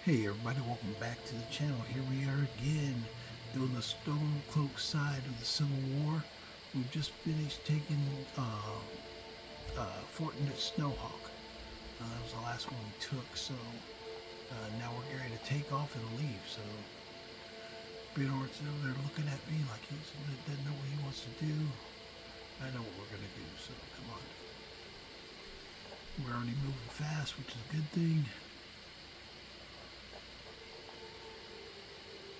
Hey everybody, welcome back to the channel. Here we are again, doing the Stormcloak side of the Civil War. We've just finished taking Fort Snowhawk. That was the last one we took, so now we're ready to take off and leave. So Bjorn's over there looking at me like he doesn't know what he wants to do. I know what we're going to do, so come on. We're already moving fast, which is a good thing.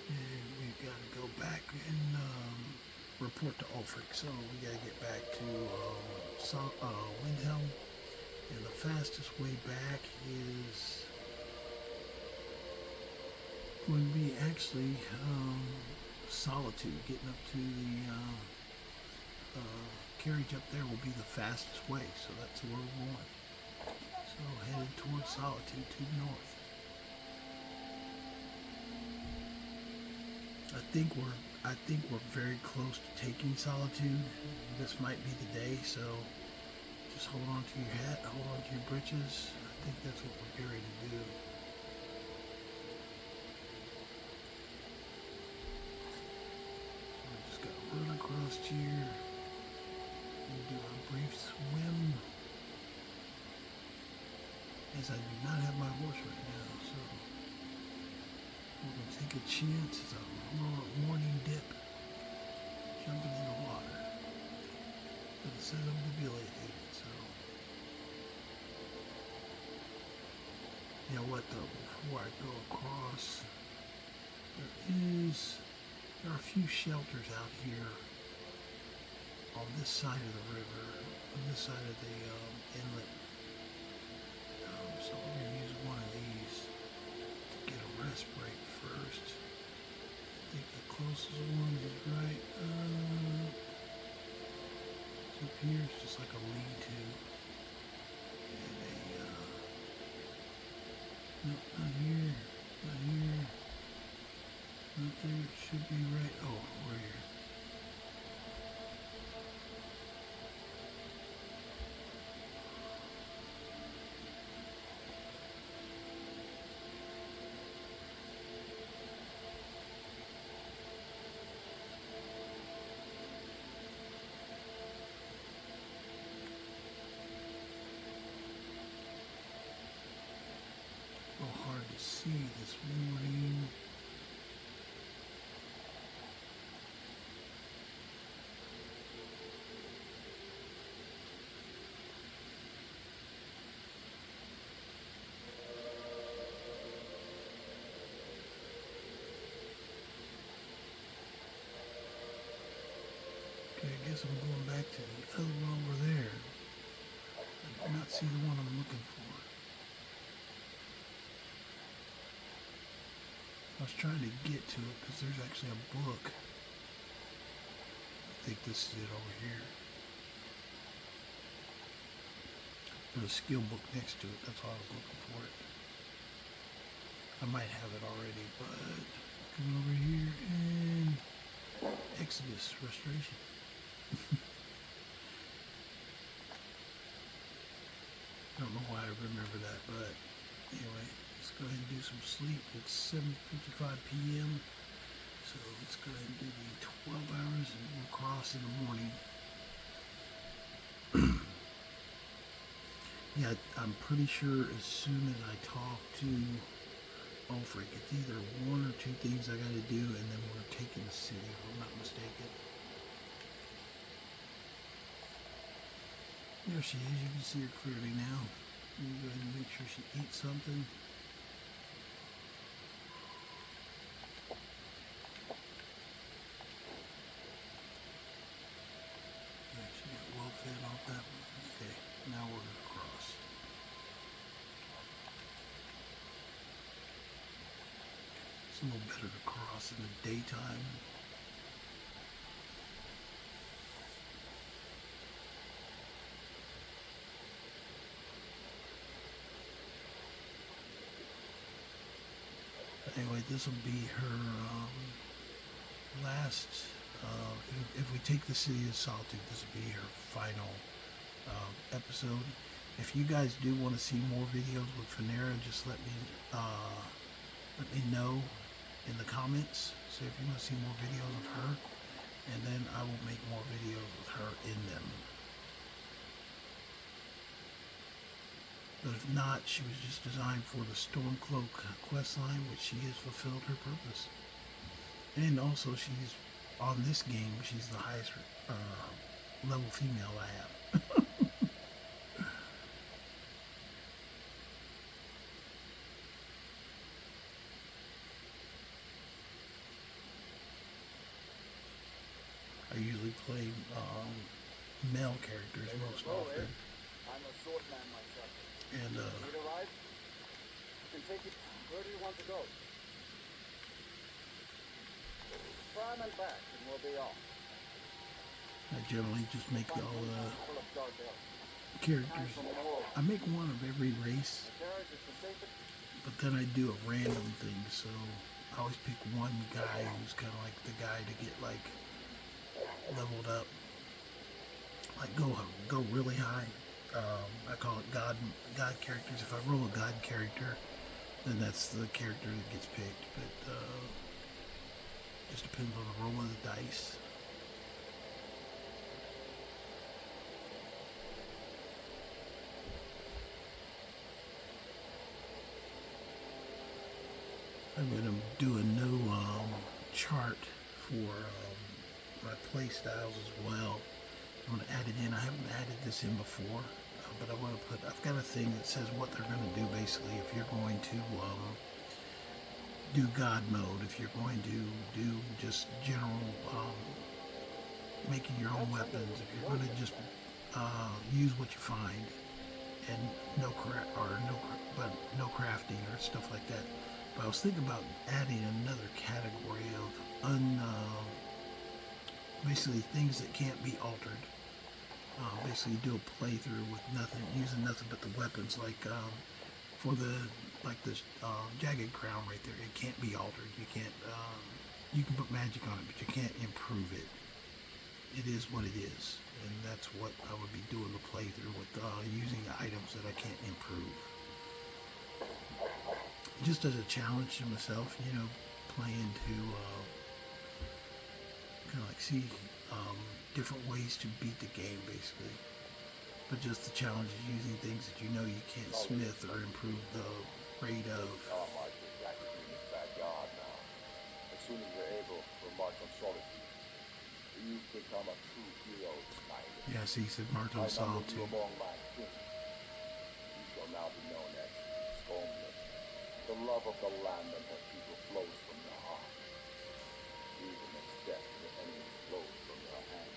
And we've got to go back and report to Ulfric. So we got to get back to Windhelm. And the fastest way back is going to be actually Solitude. Getting up to the carriage up there will be the fastest way. So that's where we're going. So headed towards Solitude to the north. I think we're very close to taking Solitude. This might be the day, so just hold on to your hat, hold on to your britches. I think that's what we're getting ready to do. So we just got to run across here and do a brief swim. As I do not have my horse right now, so we're going to take a chance. It's a morning dip, jumping in the water. But it says I'm debilitated, so. You know what though, before I go across, there are a few shelters out here on this side of the river, on this side of the inlet. So we're going to use one of these to get a rest break first. I think the closest one is right it's up here. It's just like a lean-to. And nope, not here, not here, not there. It should be right. Oh, we're here. Hard to see this morning. Okay, I guess I'm going back to the other one over there. I did not see the one I'm looking for. I was trying to get to it because there's actually a book. I think this is it over here. There's a skill book next to it. That's why I was looking for it. I might have it already, but come over here and Exodus Restoration. I don't know why I remember that, but anyway. Let's go ahead and do some sleep. It's 7:55 p.m. So let's go ahead and do the 12 hours and we'll cross in the morning. Yeah, I'm pretty sure as soon as I talk to Ulfric, it's either one or two things I gotta do and then we're taking the city, if I'm not mistaken. There she is. You can see her clearly now. Let me go ahead and make sure she eats something. Off that one. Okay, now we're going to cross. It's a little better to cross in the daytime. Anyway, this will be her last. If we take the city of Solitude, this will be her final episode. If you guys do want to see more videos with Fanera, just let me let me know in the comments. So if you want to see more videos of her, and then I will make more videos with her in them. But if not, she was just designed for the Stormcloak questline, which she has fulfilled her purpose. And also, she's on this game, she's the highest level female I have. I usually play male characters most often. I'm a sword man myself. And Need a ride? You can take it. Where do you want to go? Prime and back, and we'll be off. I generally just make all Full of dark elves. characters. I make one of every race, The carriage is the safest. but then I do a random thing. So I always pick one guy who's kind of like the guy to get like leveled up, like go really high. I call it God characters. If I roll a God character, then that's the character that gets picked. But just depends on the roll of the dice. I'm going to do a new chart for my play styles as well. I'm going to add it in. I haven't added this in before, but I want to put, I've got a thing that says what they're going to do basically if you're going to do God mode, if you're going to do just general making your own weapons, if you're going to just use what you find and no crafting or stuff like that. But I was thinking about adding another category of basically things that can't be altered. Basically do a playthrough with nothing, using nothing but the weapons, like for this jagged crown right there. It can't be altered. You can't. You can put magic on it, but you can't improve it. It is what it is, and that's what I would be doing the playthrough with, using the items that I can't improve. Just as a challenge to myself, you know, playing to kind of like see different ways to beat the game, basically. But just the challenge is using things that you know you can't smith or improve the rate of. As soon as you're able to march on Solitude, you become a true hero of Skyrim. Yeah, see, he said march on Solitude. Among my kin. You shall now be known as Stormcloak. The love of the land and her people flows from your heart. Even as death to the enemy flows from your hand.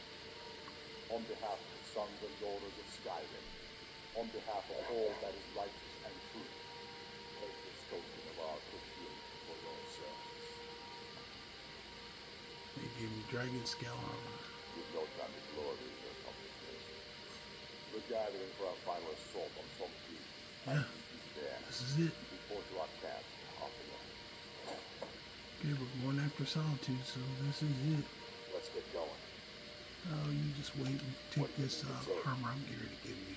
On behalf of the sons and daughters of Skyrim, on behalf of all that is righteous and true, take this token of our appreciation for your service. They gave me dragon scale armor. With no time to glory in your accomplishments. We're gathering for our final assault on Solitude. Yeah, There, this is it. report to our camp in half an hour. Okay, we're going after Solitude, so this is it. Let's get going. Oh, you just wait and take this armor I'm geared to give you.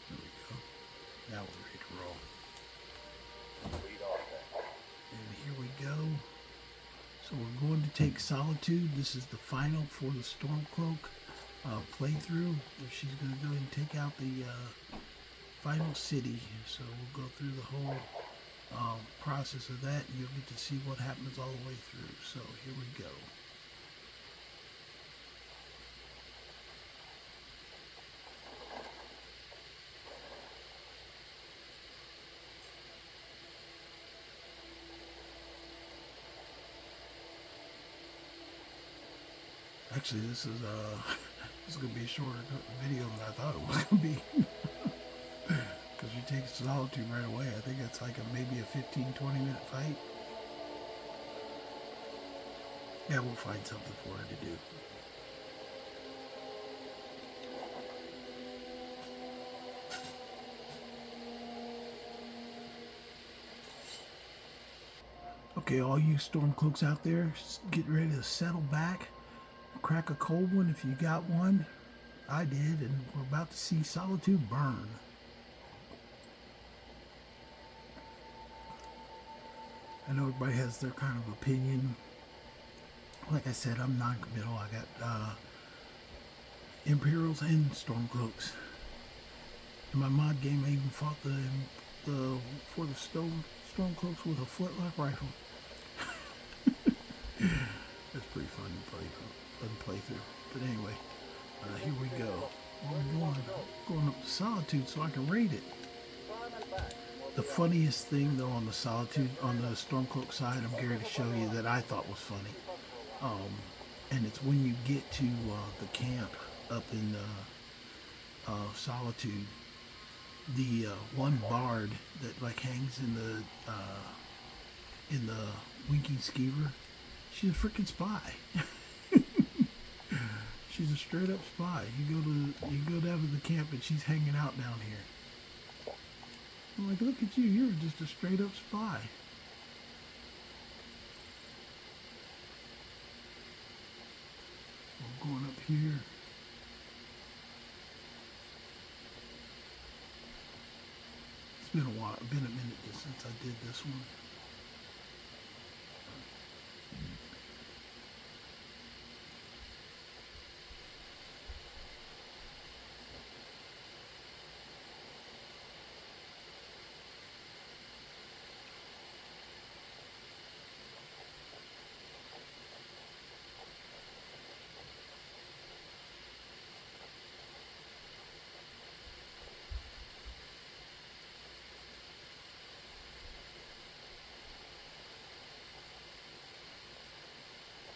There we go. Now we're ready to roll. Lead off then. And here we go. So we're going to take Solitude. This is the final for the Stormcloak playthrough. She's going to go ahead and take out the final city. So we'll go through the whole process of that, and you'll get to see what happens all the way through. So here we go. Actually, this is gonna be a shorter video than I thought it was gonna be. Because you take Solitude right away. I think it's like maybe a 15-20 minute fight. Yeah, we'll find something for her to do. Okay, all you Stormcloaks out there, get ready to settle back. Crack a cold one if you got one. I did, and we're about to see Solitude burn. I know everybody has their kind of opinion. Like I said, I'm non-committal. I got Imperials and Stormcloaks. In my mod game, I even fought the Stormcloaks with a flintlock rifle. That's pretty fun to play through. But anyway, here we go. I'm going up to Solitude so I can raid it. The funniest thing though on the Stormcloak side, I'm going to show you that I thought was funny. And it's when you get to the camp up in Solitude, the one bard that like hangs in the winking skeever, she's a freaking spy. She's a straight up spy. You go down to the camp and she's hanging out down here. I'm like, look at you, you're just a straight up spy. We're going up here. It's been a while, been a minute since I did this one.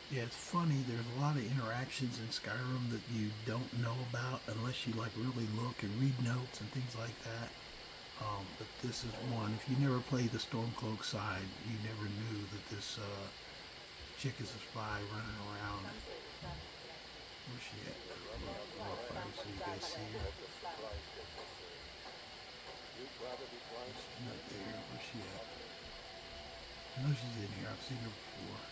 Yeah, it's funny. There's a lot of interactions in Skyrim that you don't know about unless you like really look and read notes and things like that. But this is one. If you never played the Stormcloak side, you never knew that this chick is a spy running around. Where's she at? So you guys see her. She's not there. Where's she at? I know she's in here. I've seen her before.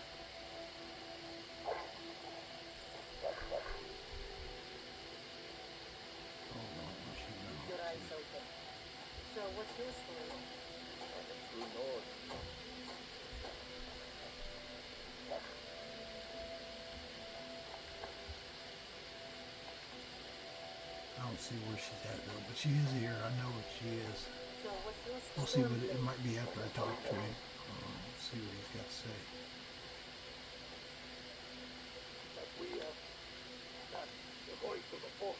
So what's your story? True north. I don't see where she's at though, but she is here. I know what she is. So what's your story? We'll see what it might be after I talk to him. See what he's got to say. That we're going to the fort.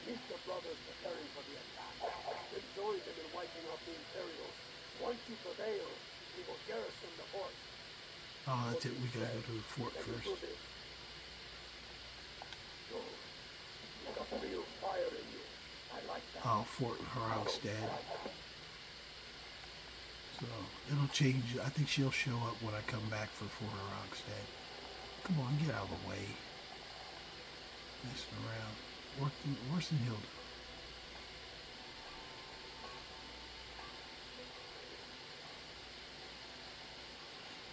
Meet the brothers preparing for the attack. Then join them in wiping out the Imperials. Once you prevail, we will garrison the fort. Oh, that's it. We gotta go to the fort first. You got real fire in you. I like that. Oh, Fort Hraggstad. So it'll change. I think she'll show up when I come back for Fort Hraggstad. Come on, get out of the way. Messing around. Worse than Hilda.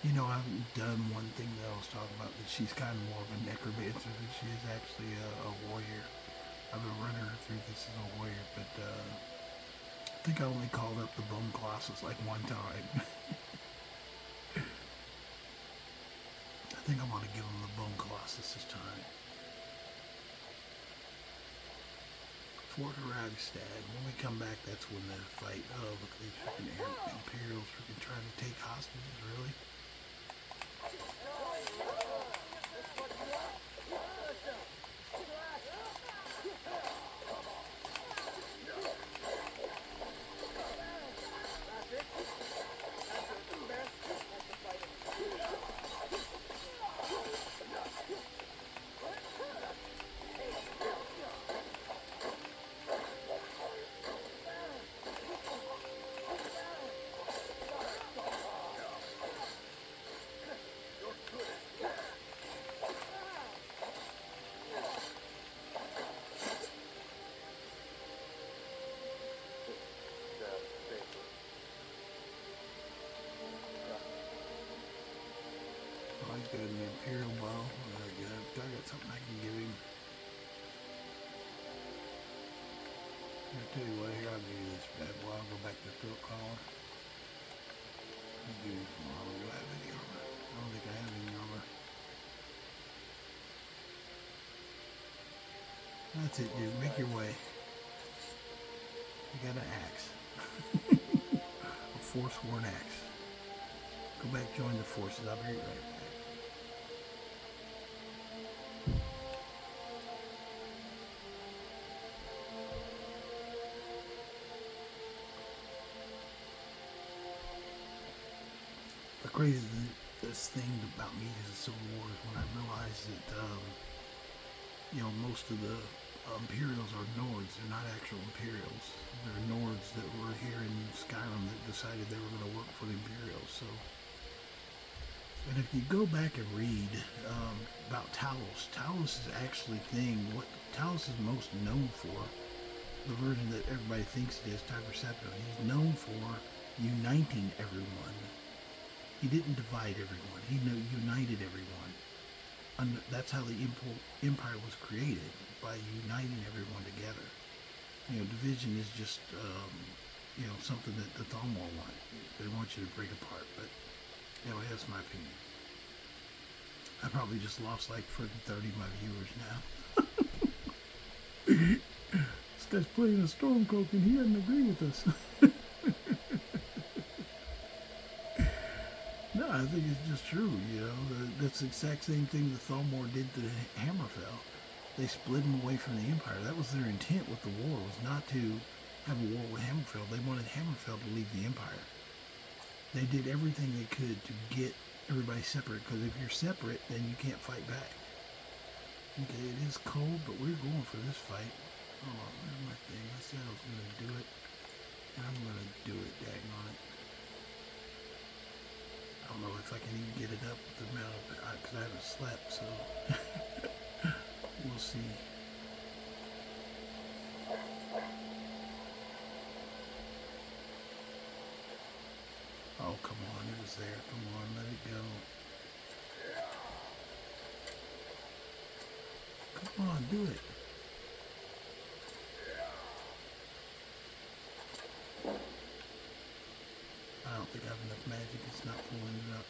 You know, I haven't done one thing that I was talking about, that she's kind of more of a necromancer than she is actually a warrior. I've been running her through this as a warrior, but I think I only called up the Bone Colossus like one time. I think I want to give him the Bone Colossus this time. Fort Hraggstad. When we come back, that's when the fight. Oh, look at these freaking Imperials freaking trying to take hostages, really? I got an Imperial bow. I got something I can give him. I'll tell you what, here, I'll give you this bad boy. I'll go back to the throat collar. I'll give you some armor. Do I have any armor? I don't think I have any armor. That's it, dude. Make your way. You got an axe. A forsworn axe. Go back, join the forces. I'll be right back. The craziest thing about me is the Civil War is when I realized that, most of the Imperials are Nords. They're not actual Imperials. They're Nords that were here in Skyrim that decided they were going to work for the Imperials. So, and if you go back and read about Talos, Talos is actually what Talos is most known for, the version that everybody thinks it is, Tiber Septim. He's known for uniting everyone. He didn't divide everyone. He united everyone. And that's how the empire was created, by uniting everyone together. Division is just, something that the Thalmor want. They want you to break apart. But anyway, that's my opinion. I probably just lost like freaking 30 of my viewers now. This guy's playing a Stormcloak and he doesn't agree with us. No, I think it's just true, That's the exact same thing the Thalmor did to Hammerfell. They split them away from the Empire. That was their intent with the war, was not to have a war with Hammerfell. They wanted Hammerfell to leave the Empire. They did everything they could to get everybody separate, because if you're separate, then you can't fight back. Okay, it is cold, but we're going for this fight. Hold on, where's my thing? I said I was going to do it, and I'm going to do it, daggone it. I don't know if I can even get it up with the amount of, because I haven't slept, so we'll see. Oh, come on, it was there. Come on, let it go. Come on, do it. I don't think I have enough magic. It's not pulling it up.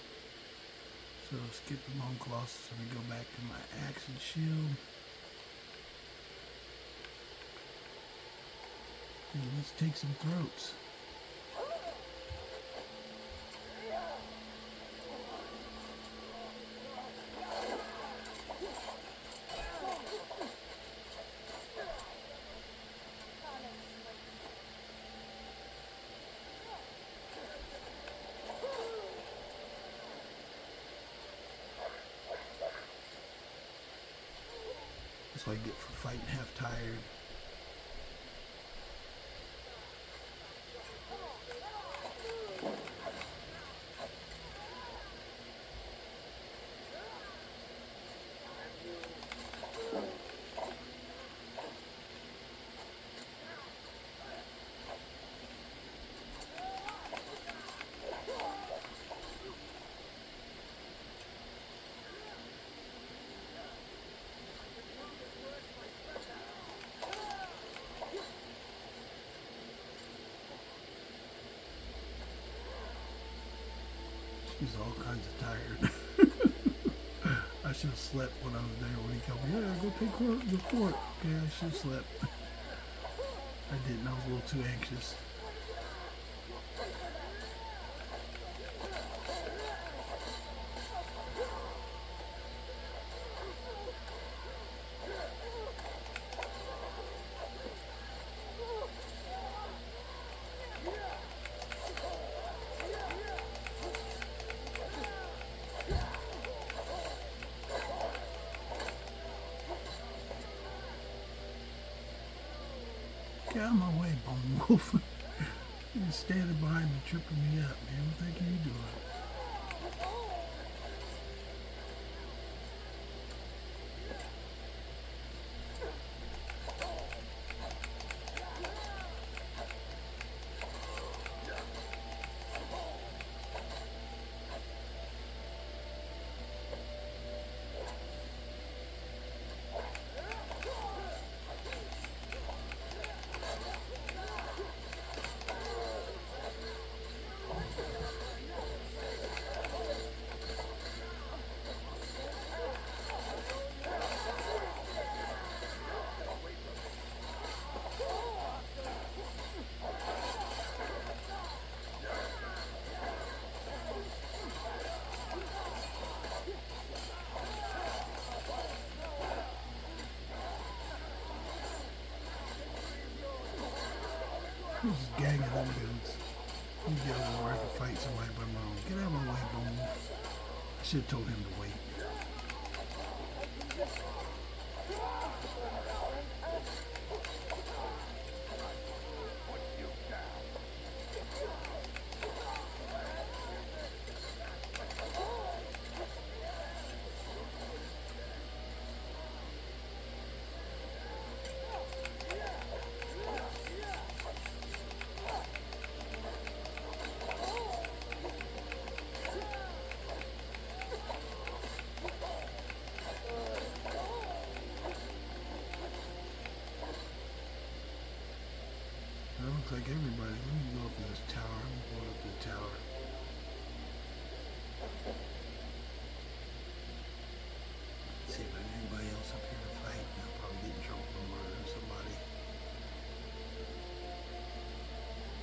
So skip the bone colossus. Let me go back to my axe and shield. And let's take some throats. That's what I get for fighting half tired. She's all kinds of tired. I should have slept when I was there when he told me, yeah, go take the fort. Okay, I should have slept. I didn't. I was a little too anxious. Get out of my way, Bone Wolf. You're standing behind me, tripping me up, man. What the heck are you doing? There's a gang of them dudes. You get over where I can fight somebody by my own. Get out of my way, Bones. I should have told him to wait. It looks like everybody. Let me go up to this tower. I'm going up to the tower. See if there's anybody else up here to fight. I'll probably get in trouble for murdering somebody.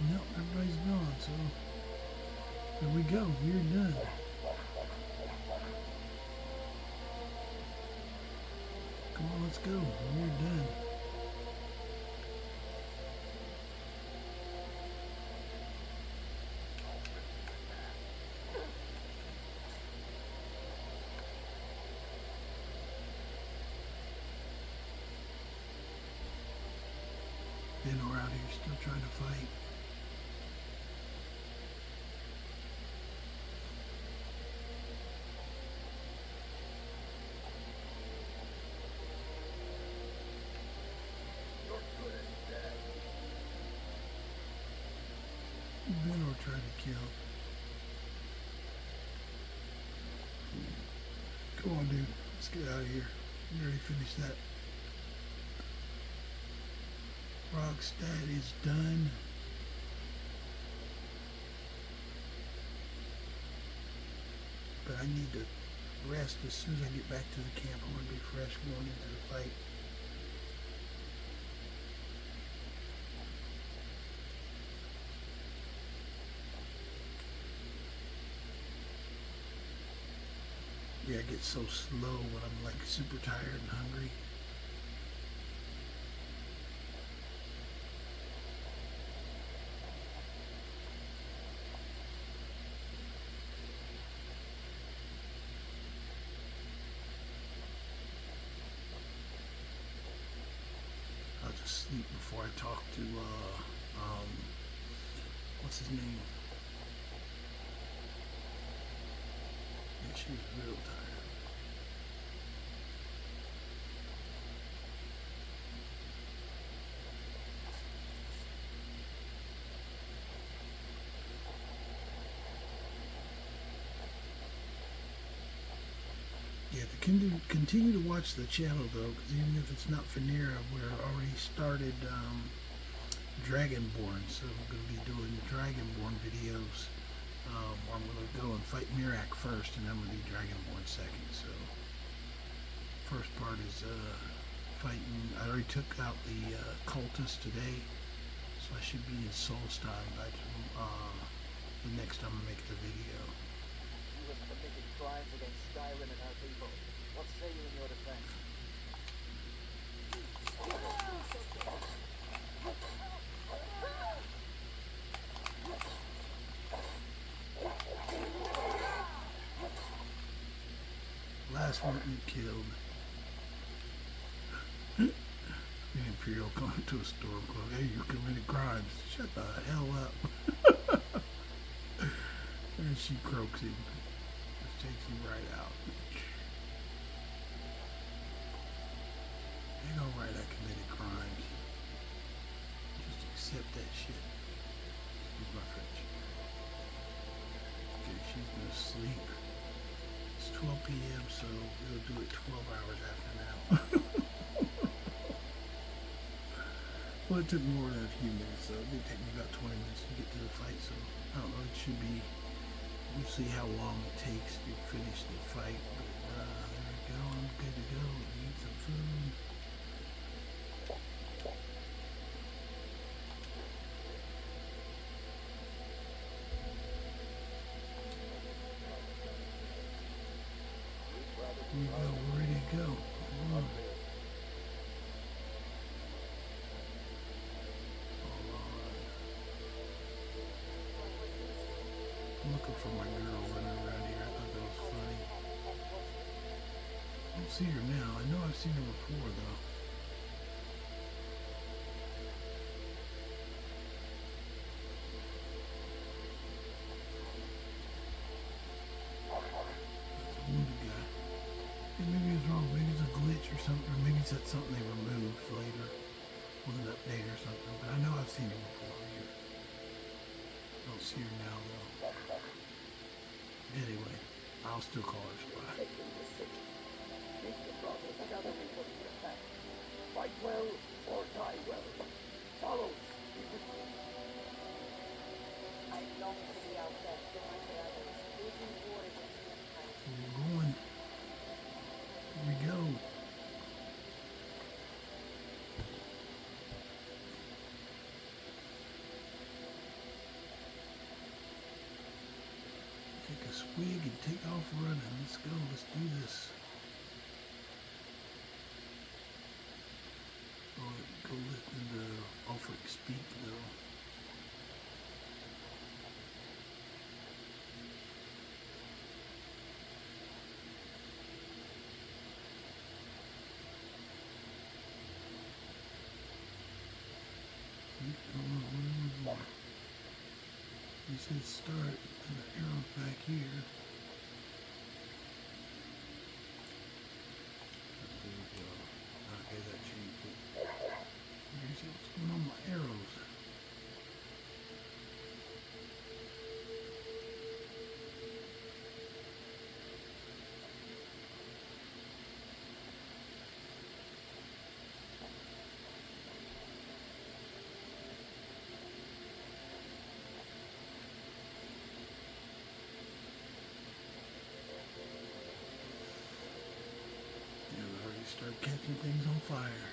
No, everybody's gone, so there we go. We're done. Come on, let's go. We're done. Then we're out here still trying to fight. Then we're trying to kill. Come on, dude. Let's get out of here. We already finished that. Hraggstad is done. But I need to rest as soon as I get back to the camp. I want to be fresh going into the fight. Yeah, I get so slow when I'm like super tired and hungry. I'll just sleep before I talk to, what's his name? Yeah, she's real tired. Yeah, continue to watch the channel though, because even if it's not Phaneera, we're already started Dragonborn, so we're going to be doing Dragonborn videos. Where I'm going to go and fight Mirak first, and then we'll do Dragonborn second. So, first part is fighting. I already took out the cultist today, so I should be in Solitude by the next time I make the video. You have committed crimes against Skyrim and our people. What say you in your defense? Last one we killed. The Imperial going to a Stormcloak. Hey, you committed crimes. Shut the hell up. And she croaks him. Just takes him right out. Ain't no right I committed crimes. Just accept that shit. Excuse my French. Okay, she's gonna sleep. It's 12 p.m. so we'll do it 12 hours after now. Well, it took more than a few minutes, so it did take me about 20 minutes to get to the fight, so I don't know, it should be, we'll see how long it takes to finish the fight, but there we go, I'm good to go, eat some food. We go, we're ready to go. Come on. Alright. for my girl running around here. I thought that was funny. I don't see her now. I know I've seen her before, though. That's a wounded guy. Hey, maybe it's wrong. Maybe it's a glitch or something. Or maybe it's something they removed later with an update or something. But I know I've seen her before here. I don't see her now, though. Anyway, I'll still call her Spy. Fight well or die well. Follow. I long to be out there joining the others, waging war against mankind. We're going. Here we go. Take a swig and take off running. Let's go. Let's do this. Go listen to Ulfric speak, though. He says start, and the arrow's back here. There we go. Okay, that changed it. You see what's going on with my arrows? Yeah, we already started catching things on fire.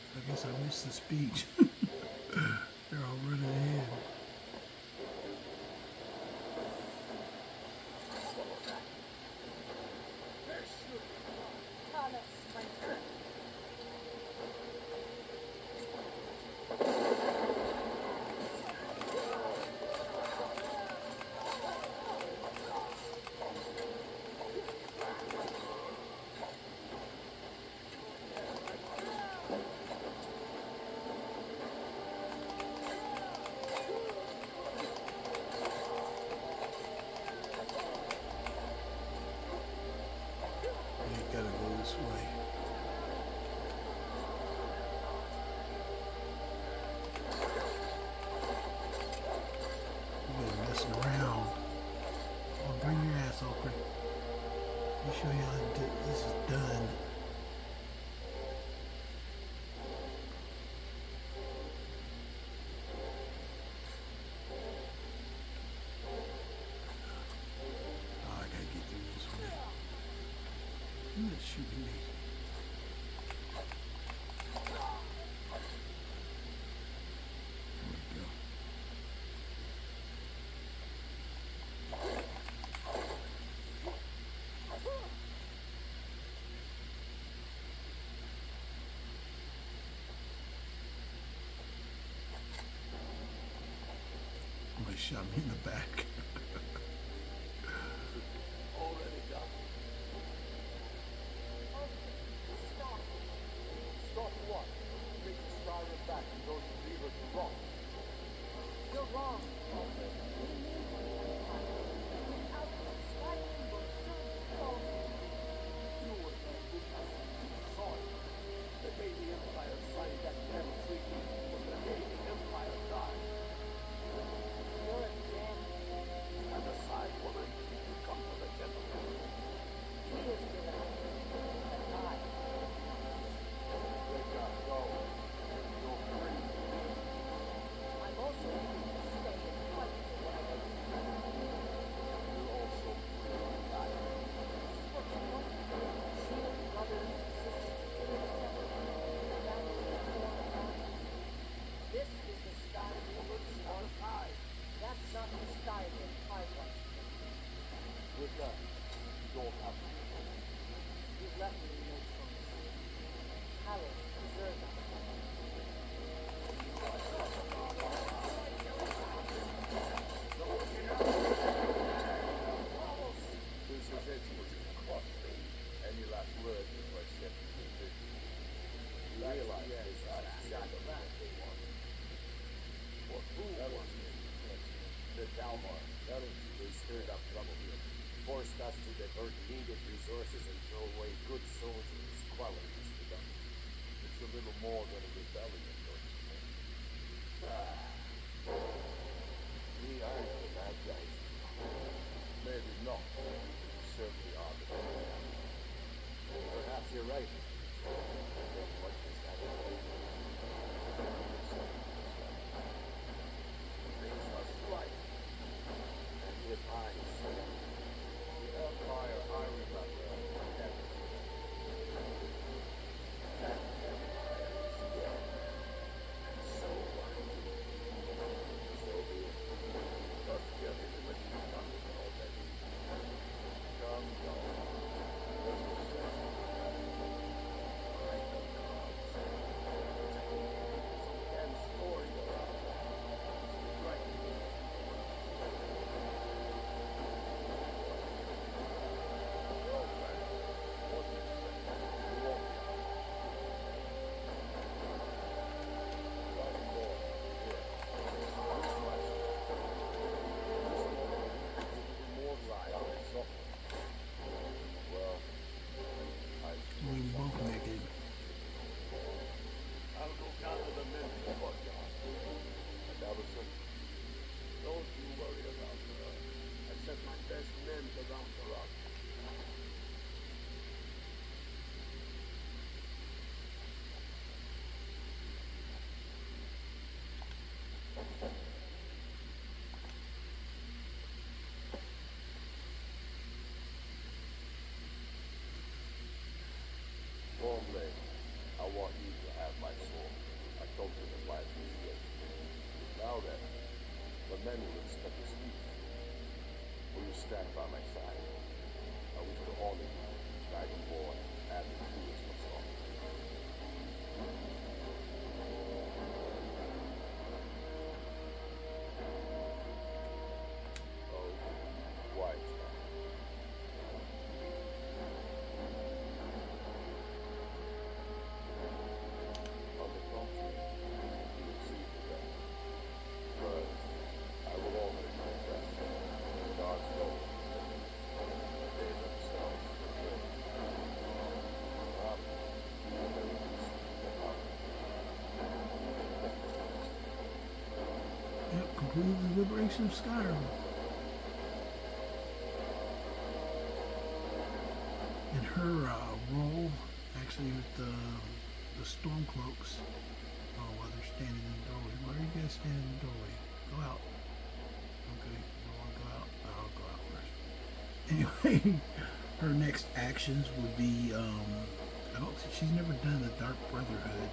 I guess I missed the speech. They're all running ahead. Tullius, my friend. You gotta go this way. You guys messing around. Oh, bring your ass over. Let me show you how this is done. Oh, I gotta get through this way. Who's shooting me? There we go. Somebody shot me in the back. Already done. Stop what? Take the Skyrim back and those believers are wrong. You're wrong, Ulfric. We need one mankind. Without it, Skyrim will soon be closed. You were there with us. You saw it. The day the Empire signed that damn treaty was the day the Empire died. You're a damn Rikke, you don't have to. You've left me no choice. Tullius deserves us. This is exquisite costly. Any last words before I step into the business? You realize this is exactly what they want. What who wants it? The Dalmar. They stirred up trouble here. Forced us to divert needed resources and throw away good soldiers. Quality is the gun. It's a little more than a rebellion, don't you think? We aren't the bad guys. Maybe not. We certainly are the bad guys. Perhaps you're right. Then what does that mean? Things are slight. And if I say the empire I remember never that empire is dead. And so what? So be it. Just get into the new country already. Come, come. There's no sense in that. I know gods. And story around that. Right. Well, man, what do you say? You won't be out. Right, boy. Here. Good question. This morning, more live than something. Well, We both naked. I'll go gather the men for courtyard. And Allison, don't you worry about her. I sent my best men to round her up. Stormcloak, I want you to have my sword. I told you the plan was good. Now then, the men will expect a speech. Will you stand by my side? I wish to honor you, Dragonborn, and the Tullius must honor you. Oh, quiet now. On the contrary, you will see the rest. First, I will honor your rest. God's will. They themselves will live. After, the very least, the heart. Yep, completed the liberation of Skyrim. And her role, actually, with the Stormcloaks, while they're standing in the doorway. Why are you guys standing in the doorway? Go out. Okay, you want to go out? I'll go out first. Anyway, her next actions would be, I don't think she's never done the Dark Brotherhood.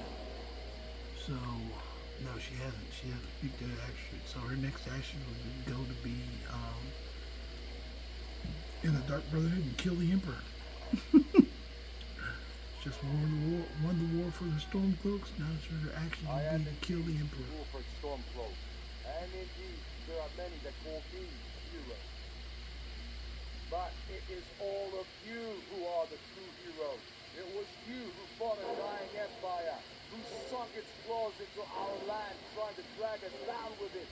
So, no, she hasn't. She hasn't picked that action. So her next action would go to be in the Dark Brotherhood and kill the Emperor. Just won the war for the Stormcloaks. Now it's her action I would am be to kill the Emperor. rule for Stormcloak. And indeed, there are many that call me hero. But it is all of you who are the true heroes. It was you who fought a dying empire, who sunk its claws into our land, trying to drag us down with it.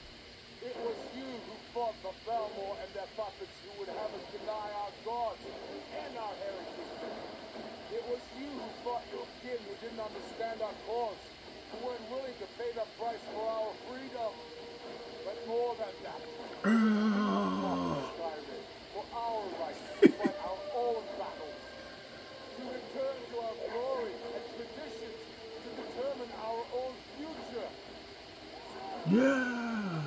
It was you who fought the Belmore and their puppets who would have us deny our gods and our heritage. It was you who fought your kin who didn't understand our cause, who weren't willing to pay the price for our freedom. But more than that, Skyrim, for our right to fight our own battles, to return to our glory and traditions, to determine our own future. Yeah.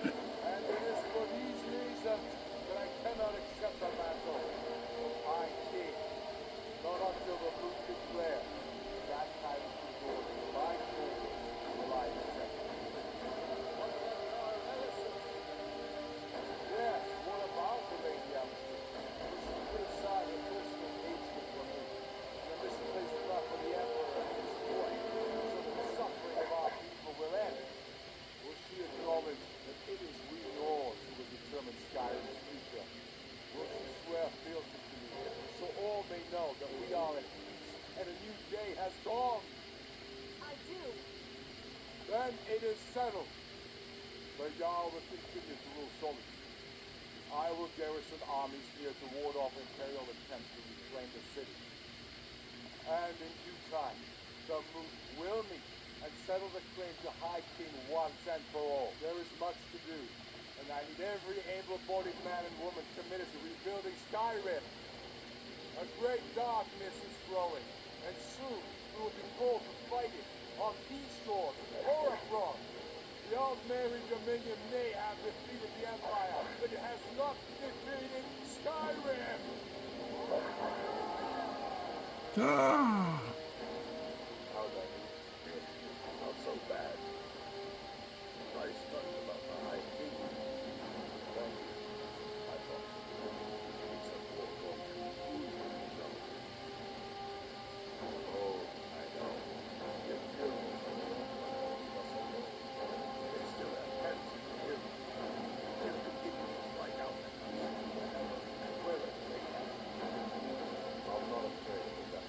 And it is for these reasons that I cannot accept the mantle. I king, not until the moon declare that title to Lord by Lord will I accept it. What about our relatives? Yes, what about the lady it is settled. The Jarl will continue to rule Solitude. I will garrison armies here to ward off Imperial attempts to reclaim the city. And in due time, the Moot will meet and settle the claim to High King once and for all. There is much to do, and I need every able-bodied man and woman committed to rebuilding Skyrim. A great darkness is growing, and soon we will be called to fight it on these shores or abroad. The old Mary Dominion may have defeated the Empire, but it has not defeated Skyrim! Ah! How's that? Not so bad. Nice talking about the High King. Thank you. I thought it's a foregone conclusion. Oh, I know. You're feeling for me. They still have pets in here. They're beginning to find out that well, I'm not afraid of that.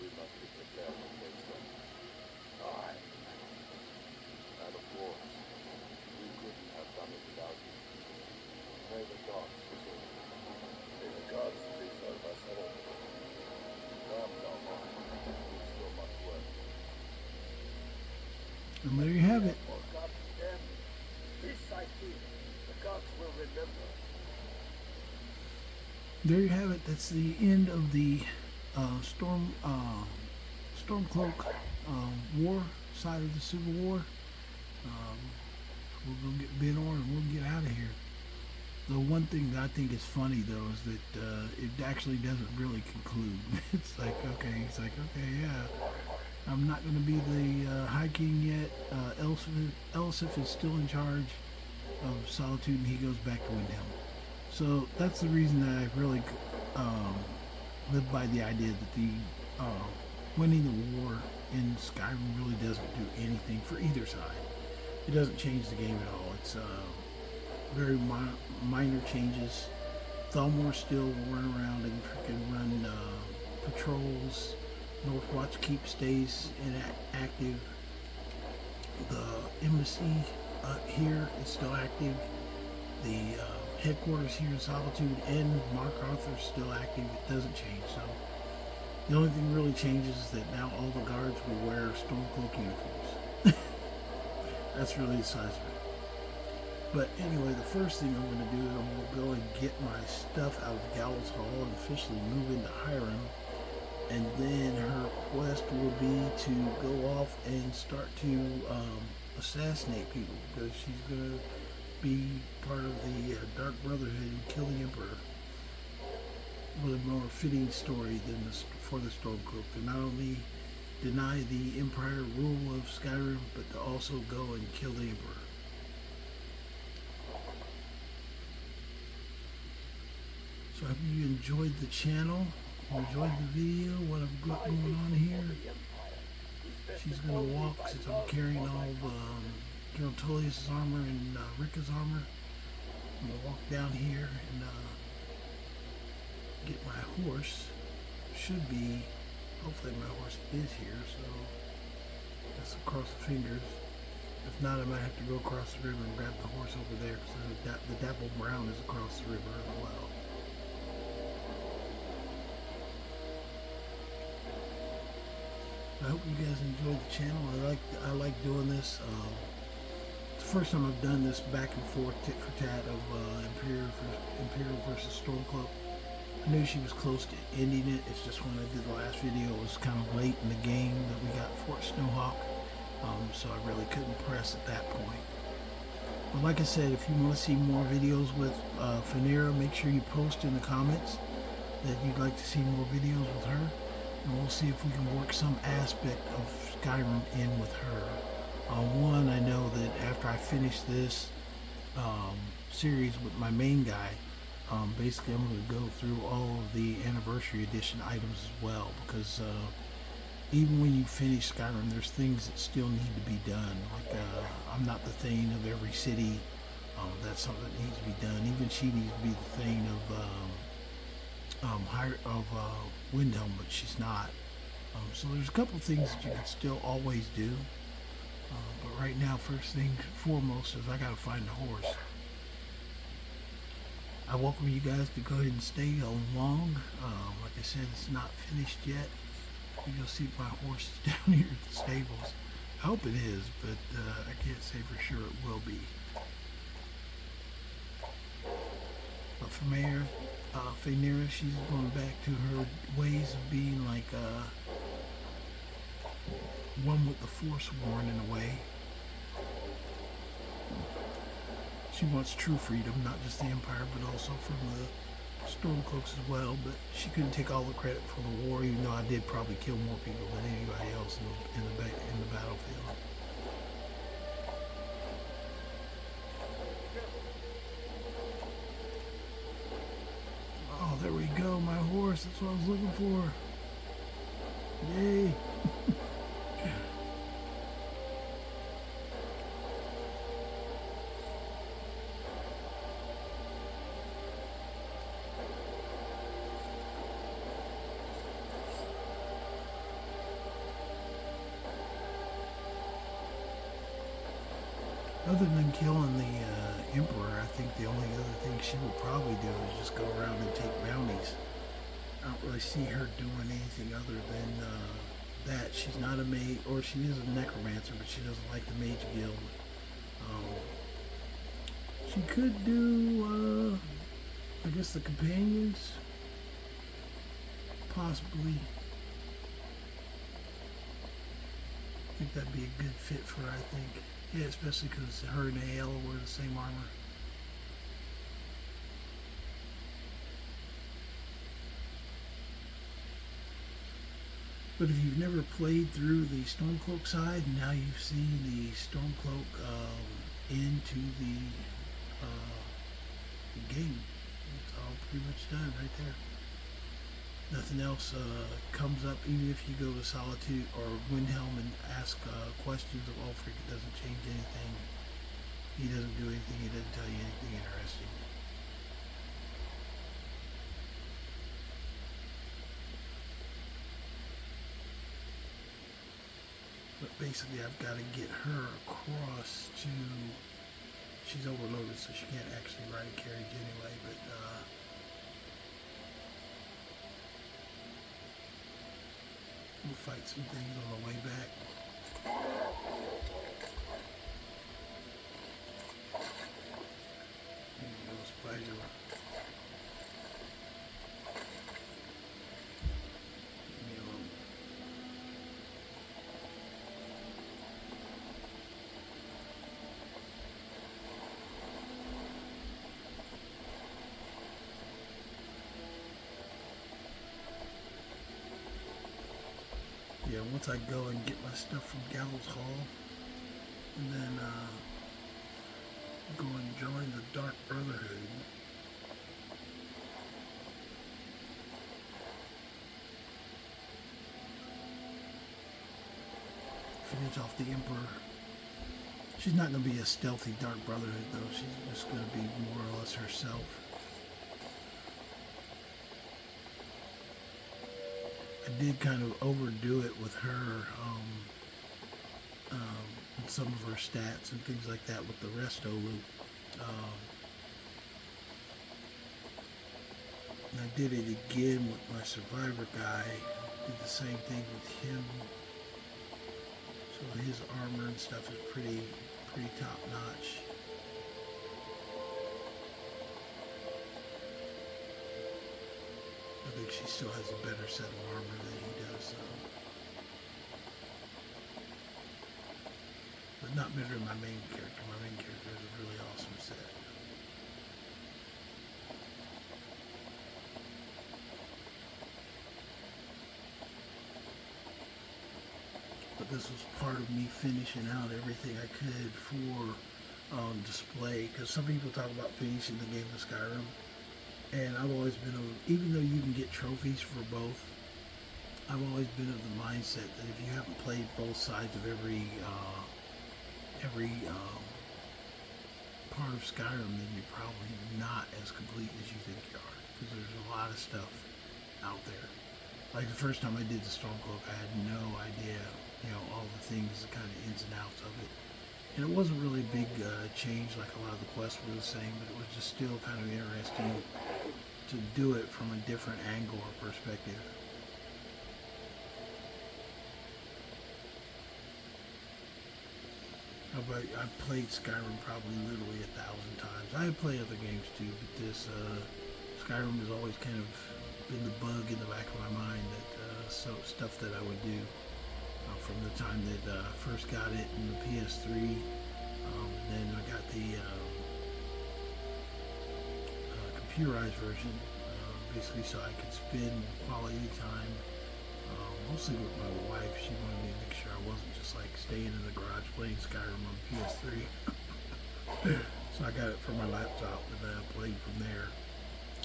We must be prepared to face them. Aye. And of course, we couldn't have done it without you. May the gods preserve you. May the gods preserve us all. Come, Dalmar. There's still much work. And there you have it. Oh, God damn it. This I feel. The gods will remember. There you have it. That's the end of the Stormcloak war side of the Civil War. We'll go get bid on and we'll get out of here. The one thing that I think is funny though is that it actually doesn't really conclude. It's like, okay, he's like, okay, yeah, I'm not going to be the High King yet. Elisif is still in charge of Solitude, and he goes back to Windhelm. So that's the reason that I really live by the idea that the winning the war in Skyrim really doesn't do anything for either side. It doesn't change the game at all. It's very minor changes. Thalmor still will run around and freaking run patrols. Northwatch Keep stays active. The embassy here is still active. The headquarters here in Solitude and Mark Arthur is still active. It doesn't change. So the only thing really changes is that now all the guards will wear Stormcloak uniforms. That's really the size of it. But anyway, the first thing I'm going to do is I'm going to go and get my stuff out of Gallows Hall and officially move into Hiram. And then her quest will be to go off and start to assassinate people, because she's going to be part of the Dark Brotherhood and kill the Emperor. With a more fitting story than for the Stormcloak, to not only deny the Empire rule of Skyrim, but to also go and kill the Emperor. So I hope you enjoyed the channel, enjoyed the video, what I've got going on here. She's going to walk, since I'm carrying all of General Tullius' armor and Rikke's armor. I'm going to walk down here and get my horse. Should be, hopefully my horse is here, so let's cross the fingers. If not, I might have to go across the river and grab the horse over there, because the Dapple Brown is across the river as well. I hope you guys enjoyed the channel. I like doing this. It's the first time I've done this back and forth, tit for tat, of Imperial versus Stormcloak. I knew she was close to ending it. It's just when I did the last video, it was kind of late in the game that we got Fort Snowhawk, so I really couldn't press at that point. But like I said, if you want to see more videos with Fanera, make sure you post in the comments that you'd like to see more videos with her, and we'll see if we can work some aspect of Skyrim in with her. One, I know that after I finish this series with my main guy, basically I'm going to go through all of the Anniversary Edition items as well, because even when you finish Skyrim, there's things that still need to be done. Like I'm not the Thane of every city. That's something that needs to be done. Even she needs to be the thing of Windhelm, but she's not. So there's a couple things that you can still always do. But right now, first thing foremost is I gotta find the horse. I welcome you guys to go ahead and stay along. Like I said, it's not finished yet. You'll see my horse is down here at the stables. I hope it is, but I can't say for sure it will be. But Faenira, she's going back to her ways of being like one with the Forsworn in a way. She wants true freedom, not just the Empire, but also from the Stormcloaks as well. But she couldn't take all the credit for the war, even though I did probably kill more people than anybody else in the battlefield. Oh, there we go, my horse. That's what I was looking for. Yay! Other than killing the Emperor, I think the only other thing she would probably do is just go around and take bounties. I don't really see her doing anything other than that. She's not a mage, or she is a necromancer, but she doesn't like the mage guild. She could do, I guess, the companions, possibly. I think that'd be a good fit for her, I think. Yeah, especially because her and Aela wear the same armor. But if you've never played through the Stormcloak side, now you've seen the Stormcloak into the game. It's all pretty much done right there. Nothing else comes up, even if you go to Solitude or Windhelm and ask questions of Ulfric. It doesn't change anything. He doesn't do anything. He doesn't tell you anything interesting. But basically, I've got to get her across to... She's overloaded, so she can't actually ride a carriage anyway, but... we'll fight some things on the way back. There you go, spider. Leave me alone. Yeah, once I go and get my stuff from Gallows Hall, and then go and join the Dark Brotherhood. Finish off the Emperor. She's not going to be a stealthy Dark Brotherhood though, she's just going to be more or less herself. I did kind of overdo it with her, and some of her stats and things like that with the resto loop. And I did it again with my survivor guy. Did the same thing with him. So his armor and stuff is pretty top notch. I think she still has a better set of armor than he does, but not better than my main character. My main character has a really awesome set. But this was part of me finishing out everything I could for display, because some people talk about finishing the game of Skyrim. And I've always been, even though you can get trophies for both, I've always been of the mindset that if you haven't played both sides of every part of Skyrim, then you're probably not as complete as you think you are, because there's a lot of stuff out there. Like the first time I did the Stormcloak, I had no idea, all the things, the kind of ins and outs of it. And it wasn't really a big change, like a lot of the quests were the same, but it was just still kind of interesting to do it from a different angle or perspective. I've played Skyrim probably literally 1,000 times. I have played other games too, but this Skyrim has always kind of been the bug in the back of my mind that stuff that I would do from the time that I first got it in the PS3. And then I got the computerized version, basically so I could spend quality time. Mostly with my wife. She wanted me to make sure I wasn't just like staying in the garage playing Skyrim on PS3. So I got it for my laptop and then I played from there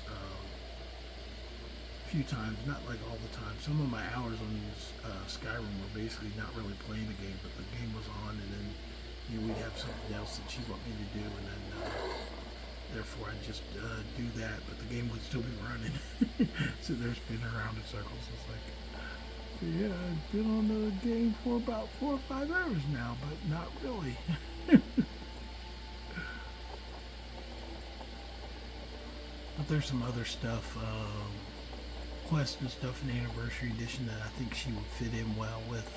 a few times, not like all the time. Some of my hours on Skyrim were basically not really playing the game, but the game was on, and then we'd have something else that she wanted me to do, and then therefore I'd just do that, but the game would still be running. So they're spinning around in circles. It's like, yeah, I've been on the game for about 4 or 5 hours now, but not really. But there's some other stuff, quests and stuff in the Anniversary Edition that I think she would fit in well with.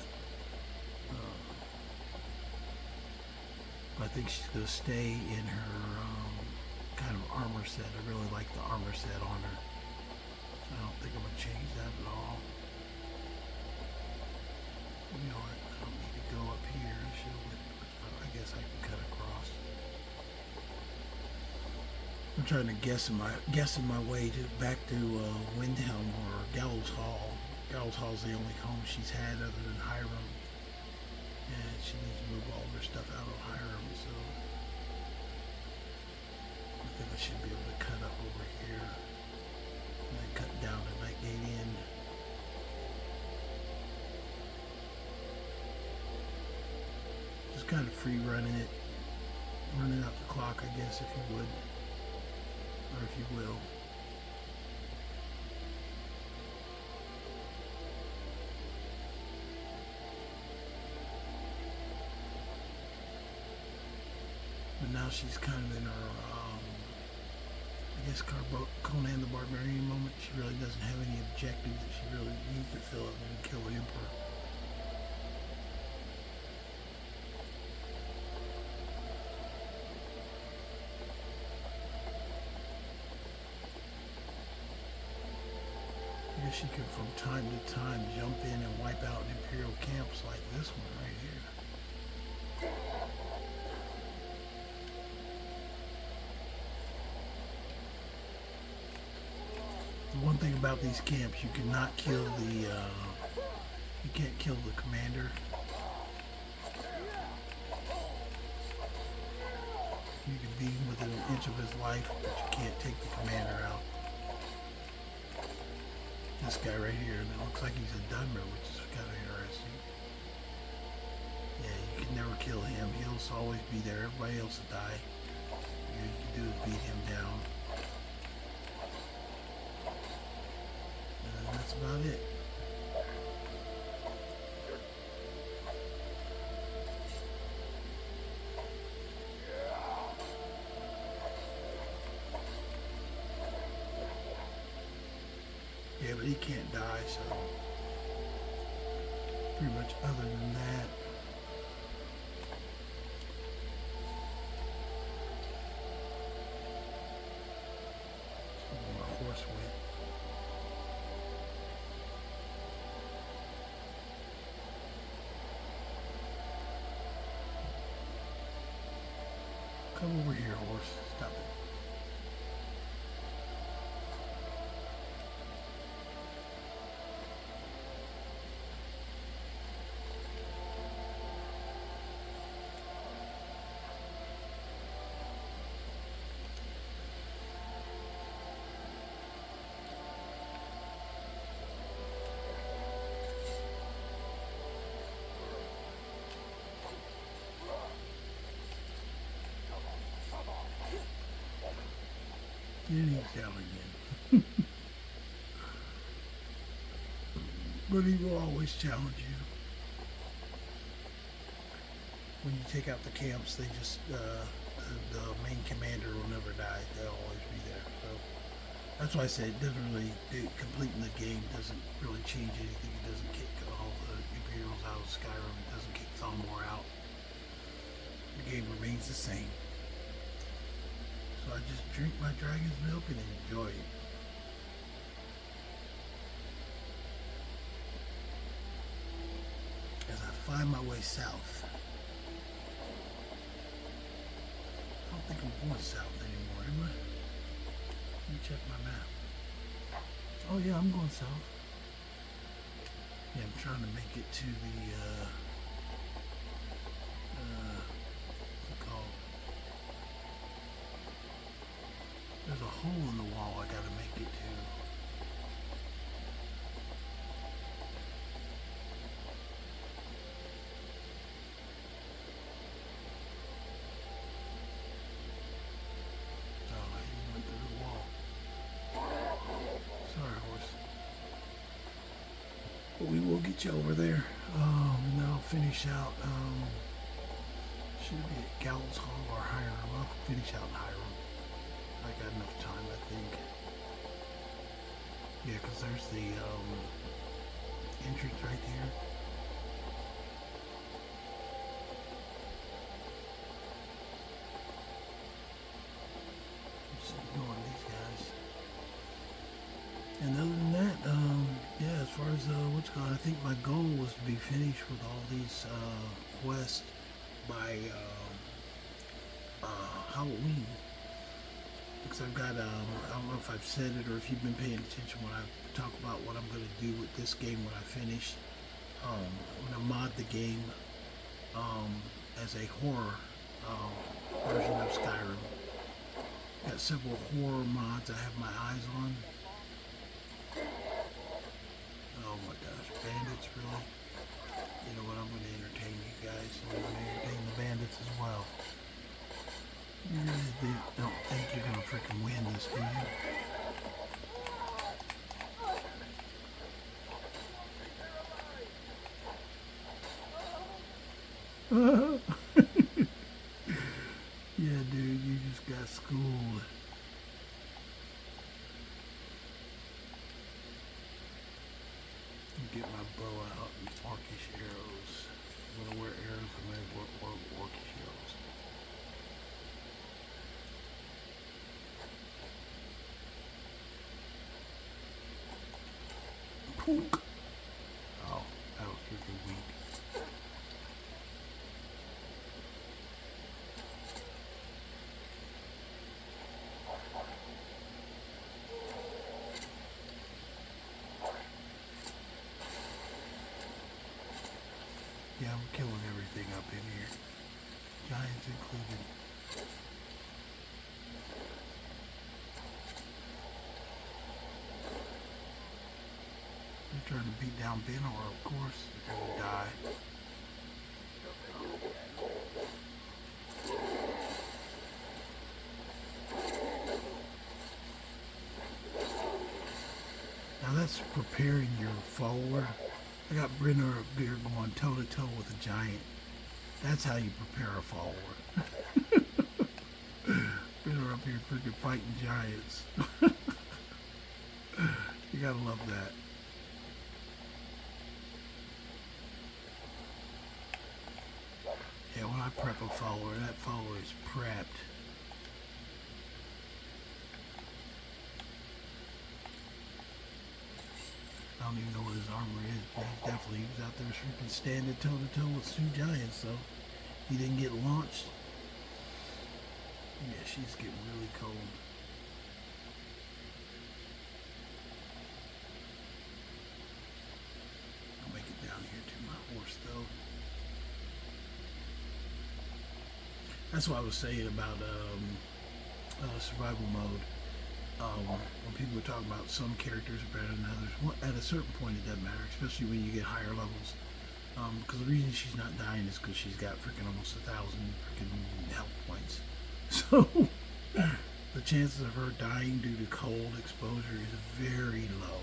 But I think she's going to stay in her kind of armor set. I really like the armor set on her. So I don't think I'm going to change that at all. You know what? I don't need to go up here. I guess I can cut across. I'm trying to guessing my way back to Windhelm or Gallows Hall. Gallows Hall's the only home she's had other than Hiram, and she needs to move all of her stuff out of Hiram. So I think I should be able to cut up over here and then cut down to Nightgate Inn. Just kind of free running out the clock, I guess, if you would. Or if you will. But now she's kind of in her, I guess, Conan the Barbarian moment. She really doesn't have any objectives that she really needs to fill up and kill the Emperor. She could from time to time jump in and wipe out Imperial camps like this one right here. The one thing about these camps, you cannot kill you can't kill the commander. You can beat him within an inch of his life, but you can't take the commander out. This guy right here, and it looks like he's a Dunmer, which is kind of interesting. Yeah, you can never kill him. He'll always be there. Everybody else will die. All you can do is beat him down. And that's about it. Yeah, but he can't die, so pretty much other than that. My horse went. Come over here, horse. Stop it. And he's down again. But he will always challenge you. When you take out the camps, they just, the main commander will never die. They'll always be there. So that's why I say it doesn't really, completing the game doesn't really change anything. It doesn't kick all the Imperials out of Skyrim. It doesn't kick Thalmor out. The game remains the same. So I just drink my dragon's milk and enjoy it. As I find my way south. I don't think I'm going south anymore, am I? Let me check my map. Oh yeah, I'm going south. Yeah, I'm trying to make it to the, what's it called? There's a hole in the wall I gotta make it to. Oh, I even went through the wall. Sorry, horse. But we will get you over there. And then I'll finish out, should it be at Gallows Hall or Hiram? I'll finish out in Hiram. I got enough time, I think. Yeah, because there's the entrance right there. Just ignoring these guys. And other than that, yeah, as far as what's going, I think my goal was to be finished with all these quests by Halloween. Because I've got, I don't know if I've said it or if you've been paying attention when I talk about what I'm going to do with this game when I finish. I'm going to mod the game as a horror version of Skyrim. Got several horror mods I have my eyes on. Oh my gosh, bandits really? You know what, I'm going to entertain you guys. I'm going to entertain the bandits as well. You really don't think you're gonna freaking win this, do you? Yeah, dude, you just got schooled. Get my bow out and orcish arrows. I'm gonna wear arrows, I'm gonna wear orcish arrows. Pook. Oh, that was freaking weak. Yeah, I'm killing everything up in here. Giants included. They're trying to beat down Benor, of course. They're gonna die. Now that's preparing your follower. I got Brenner up here going toe to toe with a giant. That's how you prepare a follower. Brenner up here freaking fighting giants. You gotta love that. Yeah, when I prep a follower, that follower is prepped. I don't even know what his armor is, but he was out there freaking standing toe to toe with two giants, so he didn't get launched. Yeah, she's getting really cold. I'll make it down here to my horse, though. That's what I was saying about survival mode. When people are talking about some characters are better than others, at a certain point it doesn't matter, especially when you get higher levels. Because the reason she's not dying is because she's got freaking almost 1,000 freaking health points. So the chances of her dying due to cold exposure is very low.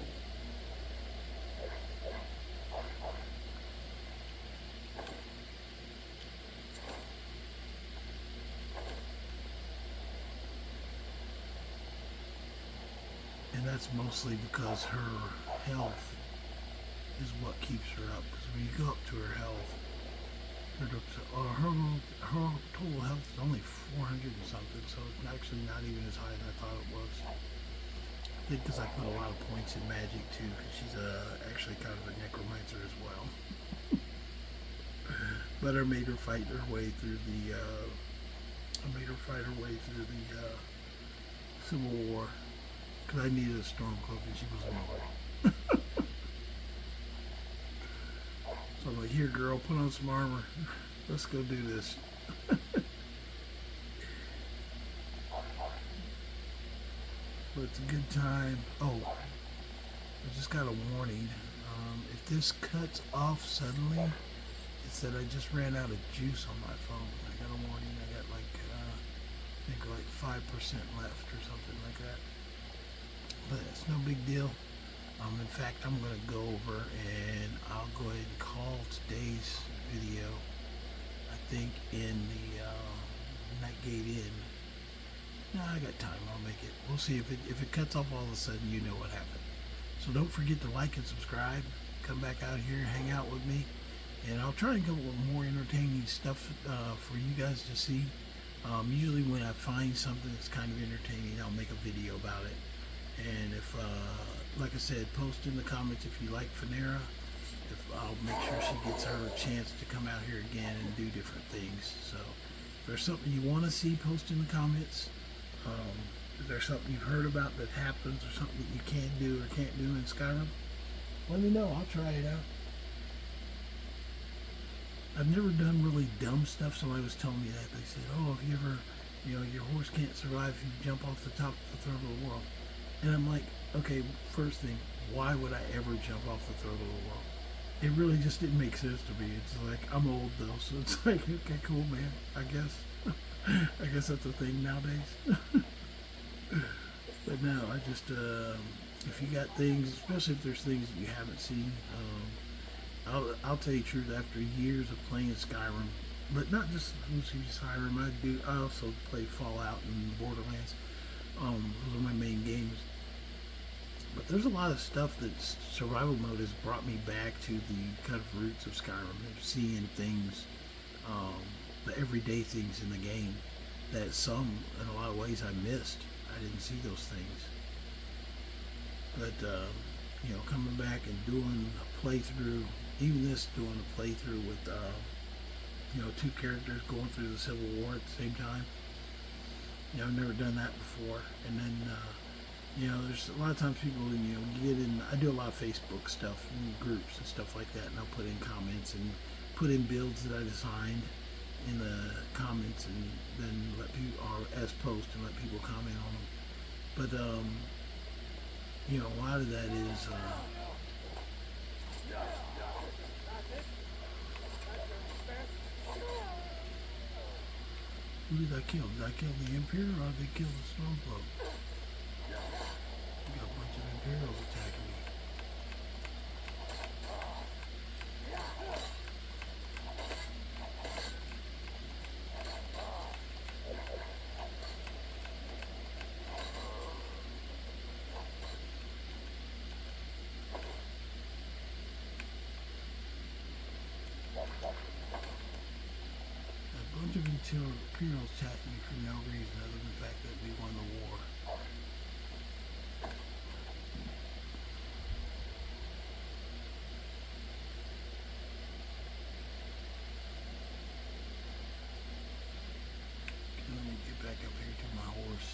And that's mostly because her health is what keeps her up. Because when you go up to her health, her total health is only 400 and something, so it's actually not even as high as I thought it was. I think because I put a lot of points in magic too, because she's actually kind of a necromancer as well. But I made her fight her way through the Civil War, because I needed a Stormcloak and she was mobile. So I'm like, here girl, put on some armor. Let's go do this. But it's a good time. Oh, I just got a warning. If this cuts off suddenly, it said I just ran out of juice on my phone. I got a warning. I got like, I think like 5% left or something like that. But it's no big deal. In fact, I'm going to go over and I'll go ahead and call today's video, I think, in the Nightgate Inn. No, I got time. I'll make it. We'll see if it cuts off all of a sudden. You know what happened. So don't forget to like and subscribe. Come back out here, hang out with me, and I'll try and come up with more entertaining stuff for you guys to see. Usually when I find something that's kind of entertaining, I'll make a video about it. And if, like I said, post in the comments if you like Phaneara. I'll make sure she gets her chance to come out here again and do different things. So if there's something you want to see, post in the comments. If there's something you've heard about that happens or something that you can do or can't do in Skyrim, let me know. I'll try it out. I've never done really dumb stuff. Somebody was telling me that. They said, oh, if you ever, your horse can't survive if you jump off the top of the throne of the world. And I'm like, okay, first thing, why would I ever jump off the throne of the world? It really just didn't make sense to me. It's like, I'm old though, so it's like, okay, cool, man, I guess. I guess that's a thing nowadays. But no, I just, if you got things, especially if there's things that you haven't seen, I'll tell you the truth, after years of playing Skyrim, but not just Skyrim, I also play Fallout and Borderlands. Those are my main games. But there's a lot of stuff that survival mode has brought me back to the kind of roots of Skyrim, and seeing things, the everyday things in the game that in a lot of ways, I missed. I didn't see those things. But, coming back and doing a playthrough, even this, doing a playthrough with, two characters going through the Civil War at the same time. I've never done that before. And then, there's a lot of times people, get in, I do a lot of Facebook stuff and groups and stuff like that, and I'll put in comments and put in builds that I designed in the comments, and then let people, or as posts, and let people comment on them. But, a lot of that is, who did I kill? Did I kill the Emperor, or did I kill the Stormcloak? We got a bunch of Imperials attacking me. A bunch of Imperials attacking me for no reason other than the fact that we won the war. Let me get back up here to my horse.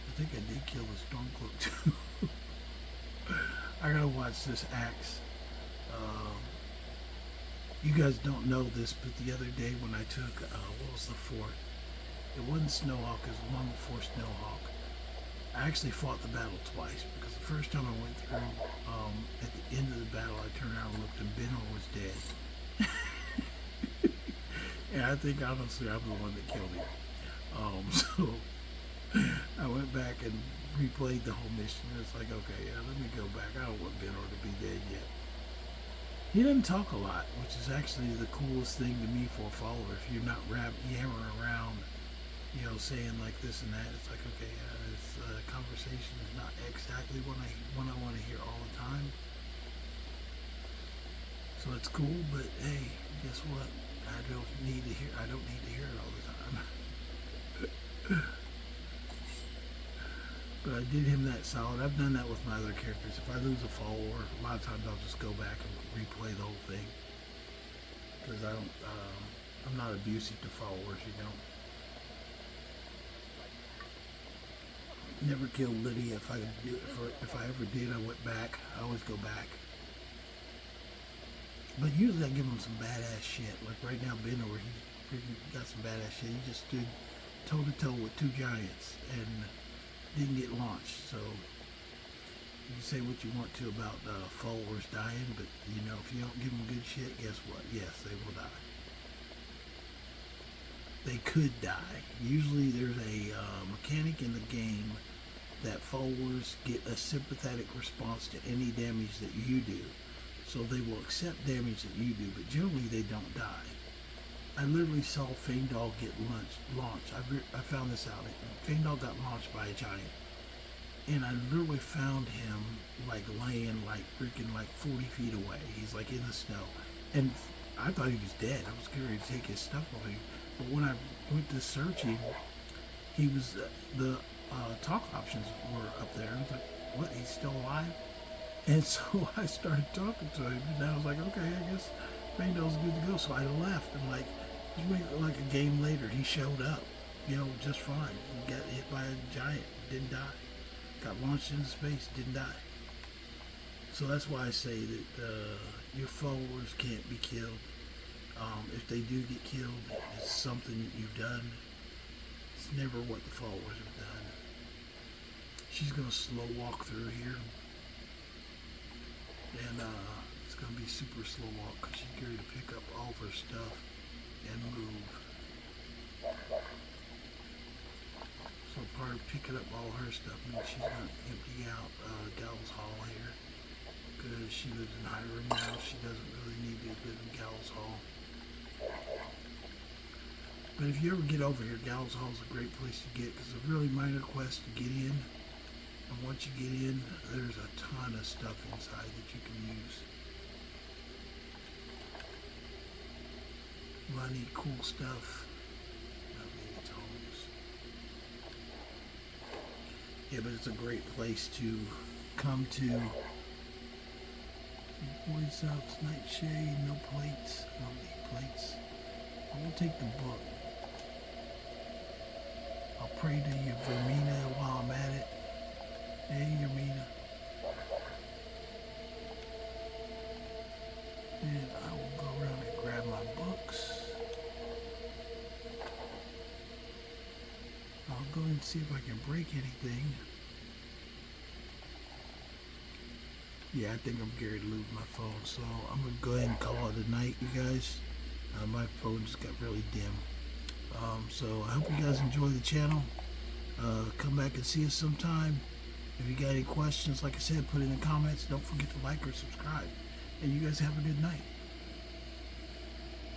I think I did kill the Stormcloak too. I gotta watch this axe. You guys don't know this, but the other day when I took, what was the fort? It wasn't Snowhawk, it was the one before Snowhawk. I actually fought the battle twice, because the first time I went through, at the end of the battle, I turned around and looked, and Benno was dead. And I think honestly I'm the one that killed him. So I went back and replayed the whole mission. It's like, okay, yeah, let me go back. I don't want Benor to be dead yet. He doesn't talk a lot, which is actually the coolest thing to me for a follower. If you're not yammering around, saying like this and that, it's like, okay, this conversation is not exactly what I want to hear all the time. So it's cool, but hey, guess what? I don't need to hear it all the time. But I did him that solid. I've done that with my other characters. If I lose a follower, a lot of times I'll just go back and replay the whole thing. Because I'm not abusive to followers, Never killed Lydia. If I ever did, I went back. I always go back. But usually I give him some badass shit. Like right now, Benor, he got some badass shit. He just stood toe to toe with two giants and didn't get launched. So you can say what you want to about followers dying, but if you don't give them good shit, guess what? Yes, they will die. They could die. Usually there's a mechanic in the game that followers get a sympathetic response to any damage that you do. So they will accept damage that you do, but generally they don't die. I literally saw Faendal get launched. I found this out. Faendal got launched by a giant. And I literally found him laying freaking 40 feet away. He's in the snow. And I thought he was dead. I was scared to take his stuff off him. But when I went to search him, he was, the talk options were up there. I was like, what, he's still alive? And so I started talking to him, and I was like, okay, I guess Faendal's good to go. So I left, and a game later, he showed up, just fine. He got hit by a giant, didn't die. Got launched into space, didn't die. So that's why I say that your followers can't be killed. If they do get killed, it's something that you've done. It's never what the followers have done. She's going to slow walk through here. And it's going to be super slow walk because she's going to pick up all of her stuff and move. So part of picking up all her stuff means she's going to empty out Gal's Hall here. Because she lives in Skyrim now, she doesn't really need to live in Gal's Hall. But if you ever get over here, Gal's Hall is a great place to get because it's a really minor quest to get in. And once you get in, there's a ton of stuff inside that you can use. Money, cool stuff. Yeah, but it's a great place to come to. Voice outs, nightshade, no plates. I don't need plates. I will take the book. I'll pray to you, Vermina, while I'm at it. Hey, Vermina. And I will go around and grab my books. I'll go and see if I can break anything. Yeah, I think I'm scared to lose my phone, so I'm going to go ahead and call it a night, you guys. My phone just got really dim. So I hope you guys enjoy the channel. Come back and see us sometime. If you got any questions, like I said, put it in the comments. Don't forget to like or subscribe. And you guys have a good night.